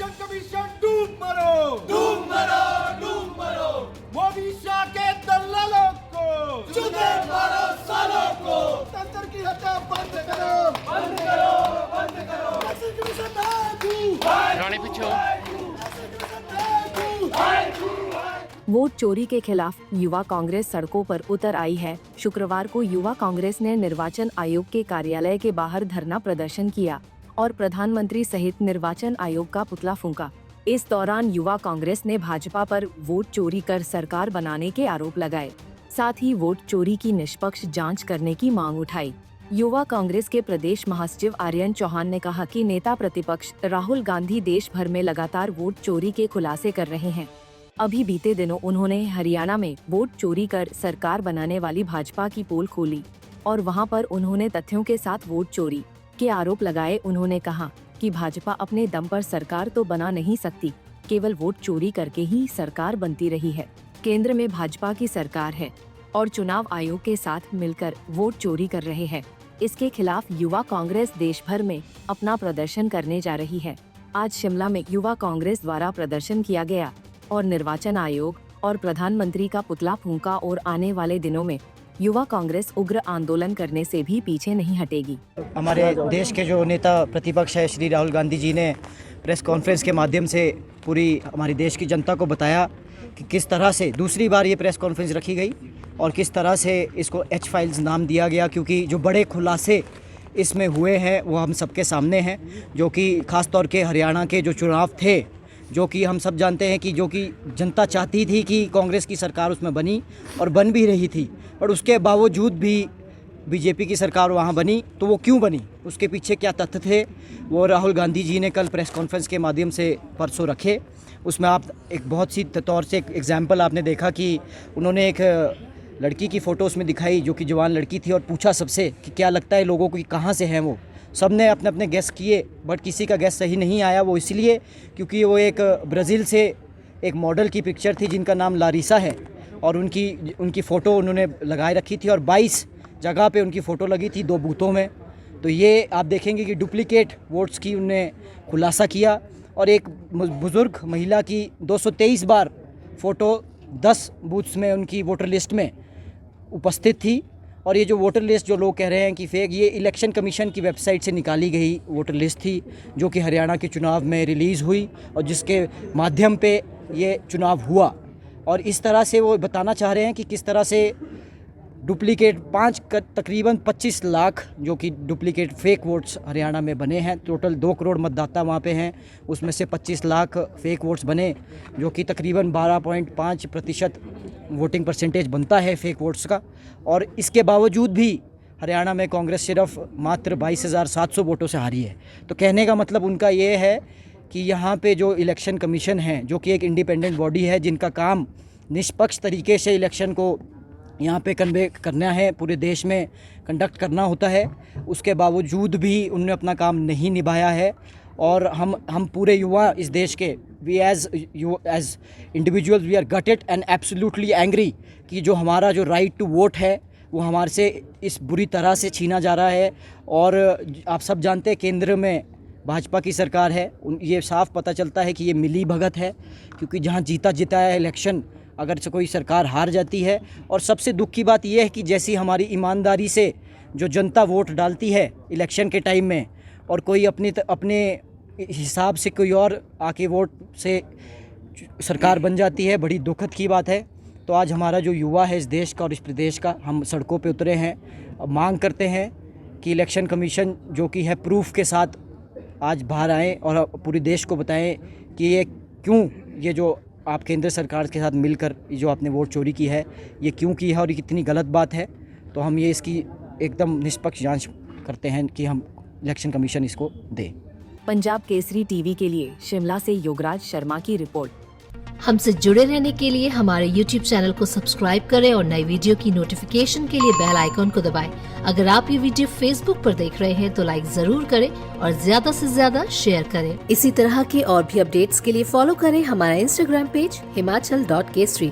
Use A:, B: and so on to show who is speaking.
A: Election commission डूब मरो, डूब मरो, डूब मरो। मोदी शाह के दलालों को चूते मारो सालों को। तंत्र की हत्या बंद करो, बंद करो, बंद करो। इलेक्शन कमीशन
B: रानी पीछे हो।
C: वोट चोरी के खिलाफ युवा कांग्रेस सड़कों पर उतर आई है। शुक्रवार को युवा कांग्रेस ने निर्वाचन आयोग के कार्यालय के बाहर धरना प्रदर्शन किया और प्रधानमंत्री सहित निर्वाचन आयोग का पुतला फूंका। इस दौरान युवा कांग्रेस ने भाजपा पर वोट चोरी कर सरकार बनाने के आरोप लगाए, साथ ही वोट चोरी की निष्पक्ष जांच करने की मांग उठाई। युवा कांग्रेस के प्रदेश महासचिव आर्यन चौहान ने कहा कि नेता प्रतिपक्ष राहुल गांधी देश भर में लगातार वोट चोरी के खुलासे कर रहे हैं। अभी बीते दिनों उन्होंने हरियाणा में वोट चोरी कर सरकार बनाने वाली भाजपा की पोल खोली और वहां पर उन्होंने तथ्यों के साथ वोट चोरी के आरोप लगाए। उन्होंने कहा कि भाजपा अपने दम पर सरकार तो बना नहीं सकती, केवल वोट चोरी करके ही सरकार बनती रही है। केंद्र में भाजपा की सरकार है और चुनाव आयोग के साथ मिलकर वोट चोरी कर रहे हैं। इसके खिलाफ युवा कांग्रेस देश भर में अपना प्रदर्शन करने जा रही है। आज शिमला में युवा कांग्रेस द्वारा प्रदर्शन किया गया और निर्वाचन आयोग और प्रधानमंत्री का पुतला फूंका और आने वाले दिनों में युवा कांग्रेस उग्र आंदोलन करने से भी पीछे नहीं हटेगी।
D: हमारे देश के जो नेता प्रतिपक्ष है श्री राहुल गांधी जी ने प्रेस कॉन्फ्रेंस के माध्यम से पूरी हमारी देश की जनता को बताया कि किस तरह से दूसरी बार ये प्रेस कॉन्फ्रेंस रखी गई और किस तरह से इसको एच फाइल्स नाम दिया गया, क्योंकि जो बड़े खुलासे इसमें हुए हैं वो हम सबके सामने हैं। जो कि ख़ास तौर के हरियाणा के जो चुनाव थे, जो कि हम सब जानते हैं कि जो कि जनता चाहती थी कि कांग्रेस की सरकार उसमें बनी और बन भी रही थी, और उसके बावजूद भी बीजेपी की सरकार वहाँ बनी। तो वो क्यों बनी, उसके पीछे क्या तथ्य थे, वो राहुल गांधी जी ने कल प्रेस कॉन्फ्रेंस के माध्यम से परसों रखे। उसमें आप एक बहुत सी तौर से एक एग्जाम्पल आपने देखा कि उन्होंने एक लड़की की फ़ोटो उसमें दिखाई जो कि जवान लड़की थी, और पूछा सबसे कि क्या लगता है लोगों को कि कहाँ से हैं वो। सब ने अपने अपने गैस किए, बट किसी का गैस सही नहीं आया। वो इसलिए क्योंकि वो एक ब्राज़ील से एक मॉडल की पिक्चर थी जिनका नाम लारिसा है, और उनकी फ़ोटो उन्होंने लगाए रखी थी और 22 जगह पे उनकी फ़ोटो लगी थी 2 बूथों में। तो ये आप देखेंगे कि डुप्लीकेट वोट्स की उनने खुलासा किया। और एक बुज़ुर्ग महिला की 223 बार फ़ोटो 10 बूथ्स में उनकी वोटर लिस्ट में उपस्थित थी। और ये जो वोटर लिस्ट जो लोग कह रहे हैं कि फेक, ये इलेक्शन कमीशन की वेबसाइट से निकाली गई वोटर लिस्ट थी जो कि हरियाणा के चुनाव में रिलीज़ हुई और जिसके माध्यम पे ये चुनाव हुआ। और इस तरह से वो बताना चाह रहे हैं कि किस तरह से डुप्लीकेट तकरीबन 25 लाख जो कि डुप्लीकेट फेक वोट्स हरियाणा में बने हैं। टोटल 2 करोड़ मतदाता वहाँ पे हैं, उसमें से 25 लाख फेक वोट्स बने, जो कि तकरीबन 12.5% वोटिंग परसेंटेज बनता है फेक वोट्स का। और इसके बावजूद भी हरियाणा में कांग्रेस सिर्फ मात्र 22,700 वोटों से हारी है। तो कहने का मतलब उनका ये है कि यहाँ पे जो इलेक्शन कमीशन है, जो कि एक इंडिपेंडेंट बॉडी है जिनका काम निष्पक्ष तरीके से इलेक्शन को यहाँ पे कन्वे करना है, पूरे देश में कंडक्ट करना होता है, उसके बावजूद भी उन्होंने अपना काम नहीं निभाया है। और हम पूरे युवा इस देश के, we as individuals we are gutted and absolutely angry कि जो हमारा जो राइट टू वोट है वो हमारे से इस बुरी तरह से छीना जा रहा है। और आप सब जानते हैं केंद्र में भाजपा की सरकार है, ये साफ पता चलता है कि ये मिली भगत है, क्योंकि जहाँ जीता जिताया इलेक्शन अगर से कोई सरकार हार जाती है। और सबसे दुख की बात यह है कि जैसी हमारी ईमानदारी से जो जनता वोट डालती है इलेक्शन के टाइम में, और कोई अपने हिसाब से कोई और आके वोट से सरकार बन जाती है, बड़ी दुखद की बात है। तो आज हमारा जो युवा है इस देश का और इस प्रदेश का, हम सड़कों पे उतरे हैं, मांग करते हैं कि इलेक्शन कमीशन जो कि है प्रूफ के साथ आज बाहर आएँ और पूरे देश को बताएं कि ये क्यों, ये जो आप केंद्र सरकार के साथ मिलकर जो आपने वोट चोरी की है ये क्यों की है और ये कितनी गलत बात है। तो हम ये इसकी एकदम निष्पक्ष जांच करते हैं कि हम इलेक्शन कमीशन इसको दे।
C: पंजाब केसरी टीवी के लिए शिमला से योगराज शर्मा की रिपोर्ट।
E: हमसे जुड़े रहने के लिए हमारे YouTube चैनल को सब्सक्राइब करें और नई वीडियो की नोटिफिकेशन के लिए बेल आइकॉन को दबाएं। अगर आप ये वीडियो Facebook पर देख रहे हैं तो लाइक जरूर करें और ज्यादा से ज्यादा शेयर करें। इसी तरह के और भी अपडेट्स के लिए फॉलो करें हमारा Instagram पेज himachal.kesri।